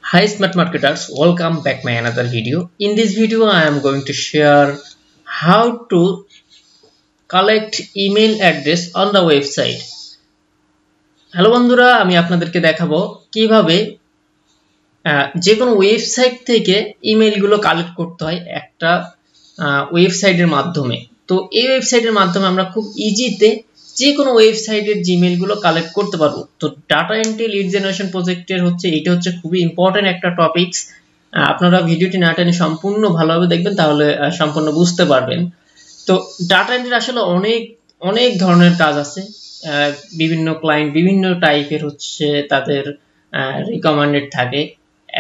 Hi smart marketers, welcome back my another video. In this video I am going to share how to collect email address on the website. Hello বন্ধুরা, আমি আপনাদেরকে দেখাবো কিভাবে যে কোনো website থেকে ইমেইলগুলো collect করতে হয় একটা ওয়েবসাইটের মাধ্যমে। তো এই ওয়েবসাইটের মাধ্যমে আমরা খুব ইজিতে যে কোনো ওয়েবসাইটের জিমেইলগুলো কালেক্ট করতে পারবো। তো ডাটা এন্ট্রি লিড জেনারেশন প্রজেক্টের এটা হচ্ছে খুবই ইম্পর্টেন্ট একটা টপিকস। আপনারা ভিডিওটি না টেনে সম্পূর্ণ ভালোভাবে দেখবেন, তাহলে সম্পূর্ণ বুঝতে পারবেন। তো ডাটা এন্ট্রির আসলে অনেক ধরনের কাজ আছে। বিভিন্ন ক্লায়েন্ট বিভিন্ন টাইপের তাদের রিকমেন্ডেড থাকে।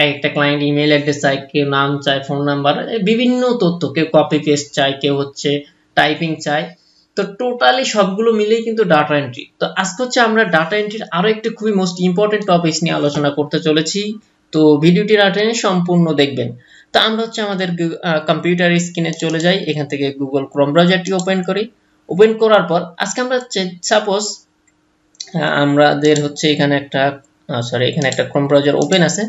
একটা ক্লায়েন্ট ইমেল অ্যাড্রেস চায়, কেউ নাম চায়, ফোন নাম্বার, বিভিন্ন তথ্য, কেউ কপি পেস্ট চায়, কেউ টাইপিং চায়। তো টোটালি সবগুলো মিলেই কিন্তু ডাটা এন্ট্রি। তো আজকে আমরা ডাটা এন্ট্রির আরো একটি খুবই মোস্ট ইম্পর্টেন্ট টপিক নিয়ে আলোচনা করতে চলেছি। তো ভিডিওটি না টেনে সম্পূর্ণ দেখবেন। তো আমরা আমাদের কম্পিউটার স্ক্রিনে চলে যাই, এখান থেকে গুগল ক্রোম ব্রাউজারটি ওপেন করি। ওপেন করার পর আজকে আমরা সাপোজ আমাদের এখানে একটা ক্রোম ব্রাউজার ওপেন আছে।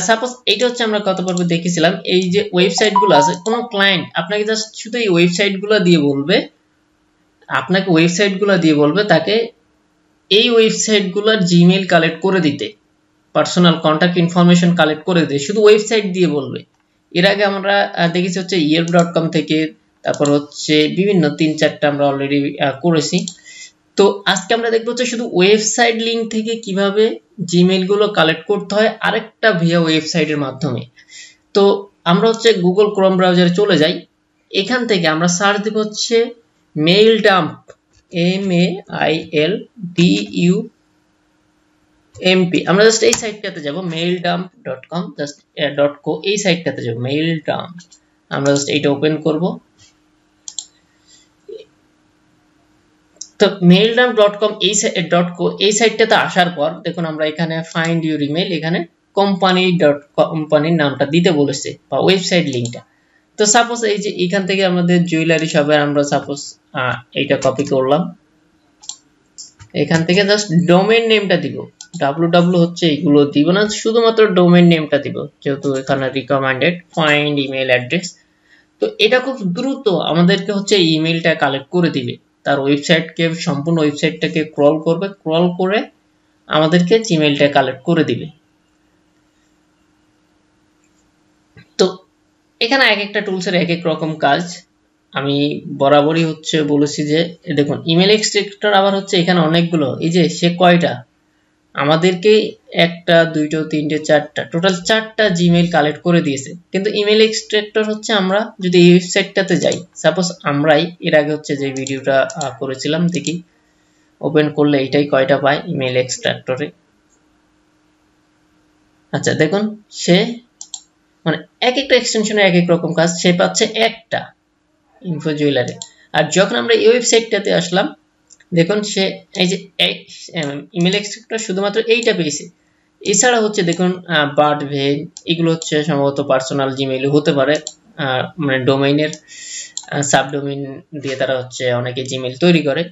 সাপোজ এইটা আমরা কত পর্বে দেখেছিলাম, এই যে ওয়েবসাইটগুলো আছে, কোনো ক্লায়েন্ট আপনাকে জাস্ট শুধু এই ওয়েবসাইটগুলো দিয়ে বলবে তাকে এই ওয়েবসাইটগুলোর জিমেইল কালেক্ট করে দিতে, পার্সোনাল কন্টাক্ট ইনফরমেশন কালেক্ট করে দিতে, শুধু ওয়েবসাইট দিয়ে বলবে। এর আগে আমরা দেখেছি yelp.com থেকে, তারপর বিভিন্ন 3-4টা আমরা অলরেডি করেছি। তো আজকে আমরা দেখবো শুধু ওয়েবসাইট লিংক থেকে কিভাবে জিমেইল গুলো কালেক্ট করতে হয় আরেকটা ভিয়া ওয়েবসাইটের মাধ্যমে। তো আমরা গুগল ক্রোম ব্রাউজারে চলে যাই। এখান থেকে আমরা সার্চ দেব MailDump, MailDump। আমরা জাস্ট এই সাইটটাতে যাব, MailDump.com, জাস্ট .co, এই সাইটটাতে যাব, MailDump। আমরা জাস্ট এইটা ওপেন করব। তো MailDump.com এই সাইটটাতে আসার পর দেখুন আমরা এখানে ফাইন্ড ইউর ইমেল, এখানে কোম্পানির নামটা দিতে বলেছে বা ওয়েবসাইট লিংকটা। তো সাপোজ এই যে এখান থেকে আমাদের জুয়েলারি শপে আমরা সাপোজ এইটা কপি করলাম, এখান থেকে জাস্ট ডোমেইন নেমটা দিব। www এইগুলো দিব না, শুধুমাত্র ডোমেইন নেমটা দিব, যেহেতু এখানে রিকমেন্ডেড ফাইন্ড ইমেল অ্যাড্রেস। তো এটা খুব দ্রুত আমাদেরকে ইমেলটা কালেক্ট করে দিবে। তার ওয়েবসাইটকে, সম্পূর্ণ ওয়েবসাইটটাকে ক্রল করবে, ক্রল করে আমাদেরকে জিমেইলটা কালেক্ট করে দিবে। তো এখানে এক একটা টুলসের এক এক রকম কাজ। আমি বরাবরই বলেছি যে দেখুন ইমেল এক্সট্রাক্টর আবার এখানে অনেকগুলো, এই যে সে কয়টা আমাদেরকে 1টা 2টো 3টে 4টা টোটাল 4টা জিমেইল কালেক্ট করে দিয়েছে। কিন্তু ইমেল এক্সট্রাক্টর আমরা যদি এই ওয়েবসাইটটাতে যাই, সাপোজ আমরাই এর আগে যে ভিডিওটা করেছিলাম, দেখি ওপেন করলে এইটাই কয়টা পায় ইমেল এক্সট্রাক্টরে। আচ্ছা দেখুন, সে মানে এক একটা এক্সটেনশনে এক এক রকম কাজ, সে পাচ্ছে একটা ইনফো জুয়েলারি। আর যখন আমরা এই ওয়েবসাইটটাতে আসলাম, দেখুন সে এই যে ইমেল এক্সট্রাক্টর শুধুমাত্র এইটা পেয়েছে। এছাড়া দেখুন বার্ড ভেন, এগুলো সম্ভবত পার্সোনাল জিমেইল হতে পারে, মানে ডোমেইনের সাবডোমেইন দিয়ে তারা অনেকে জিমেইল তৈরি করে।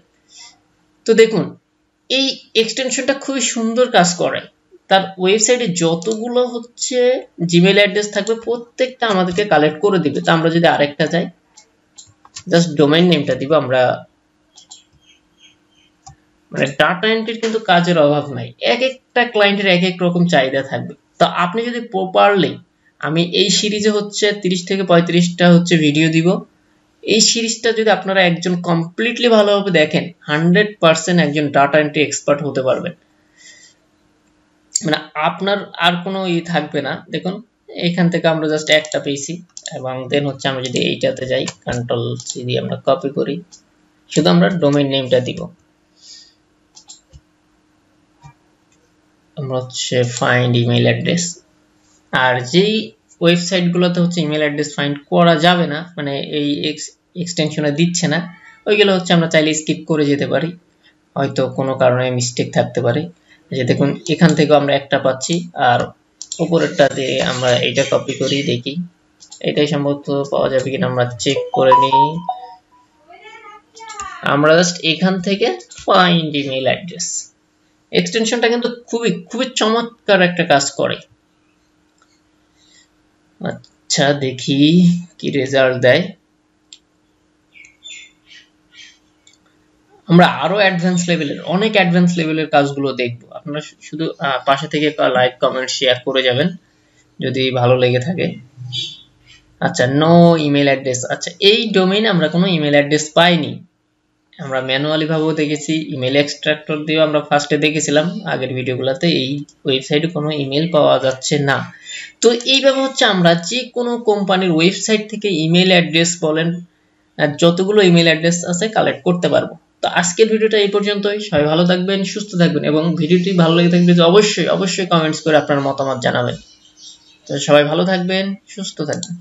তো দেখুন এই এক্সটেনশনটা খুবই সুন্দর কাজ করে। তার ওয়েবসাইটে যতগুলো জিমেইল অ্যাড্রেস থাকবে প্রত্যেকটা আমাদেরকে কালেক্ট করে দিবে। তো আমরা যদি আরেকটা যাই, জাস্ট ডোমেইন নেমটা দিব আমরা। মানে ডাটা এন্ট্রির কিন্তু কাজের অভাব নাই, এক একটা ক্লায়েন্টের এক এক রকম চাহিদা থাকবে। তো আপনি যদি প্রপারলি, আমি এই সিরিজে 30 থেকে 35টা ভিডিও দিব, এই সিরিজটা যদি আপনারা একজন কমপ্লিটলি ভালোভাবে দেখেন, 100% একজন ডাটা এন্ট্রি এক্সপার্ট হতে পারবেন। মানে আপনার আর কোনো থাকবে না। দেখুন এখান থেকে আমরা জাস্ট একটা পেয়েছি, এবং দেন আমরা যদি এইটাতে যাই, কন্ট্রোল সি দিয়ে আমরা কপি করি, শুধু আমরা ডোমেইন নেমটা দিব। আমরা ফাইন্ড ইমেল অ্যাড্রেস। আর যেই ওয়েবসাইট গুলোতে ইমেল অ্যাড্রেস ফাইন্ড করা যাবে না, মানে এই এক্সটেনশনে দিচ্ছে না, ওইগুলো আমরা চাইলে স্কিপ করে যেতে পারি, হয়তো কোনো কারণে মিস্টেক থাকতে পারে। যে দেখুন এখান থেকে আমরা একটা পাচ্ছি, আর উপরেরটা দিয়ে আমরা এটা কপি করি, দেখি এটাই সম্ভবত পাওয়া যাবে কিনা আমরা চেক করে নিই। আমরা জাস্ট এখান থেকে ফাইন্ড ইমেল অ্যাড্রেস, এক্সটেনশনটা কিন্তু খুবই চমৎকার একটা কাজ করে। আচ্ছা দেখি কি রেজাল্ট দেয়। আমরা আরো অনেক অ্যাডভান্স লেভেলের কাজগুলো দেখবো। আপনারা শুধু পাশে থেকে লাইক কমেন্ট শেয়ার করে যাবেন যদি ভালো লেগে থাকে। আচ্ছা নো ইমেল অ্যাড্রেস। আচ্ছা এই ডোমেইনে আমরা কোনো ইমেল অ্যাড্রেস পাইনি। আমরা ম্যানুয়ালি ভাবেও দেখেছি, ইমেল এক্সট্রাক্টর দিয়েও আমরা ফার্স্টে দেখেছিলাম আগের ভিডিওগুলোতে। এই ওয়েবসাইটে কোনো ইমেল পাওয়া যাচ্ছে না। তো এইভাবে হচ্ছে আমরা যে কোনো কোম্পানির ওয়েবসাইট থেকে ইমেল অ্যাড্রেস বলেন, যতগুলো ইমেল অ্যাড্রেস আছে কালেক্ট করতে পারবো। তো আজকের ভিডিওটা এই পর্যন্তই। সবাই ভালো থাকবেন, সুস্থ থাকবেন, এবং ভিডিওটি ভালো লেগে থাকলে অবশ্যই অবশ্যই কমেন্টস করে আপনার মতামত জানাবেন। তো সবাই ভালো থাকবেন, সুস্থ থাকবেন।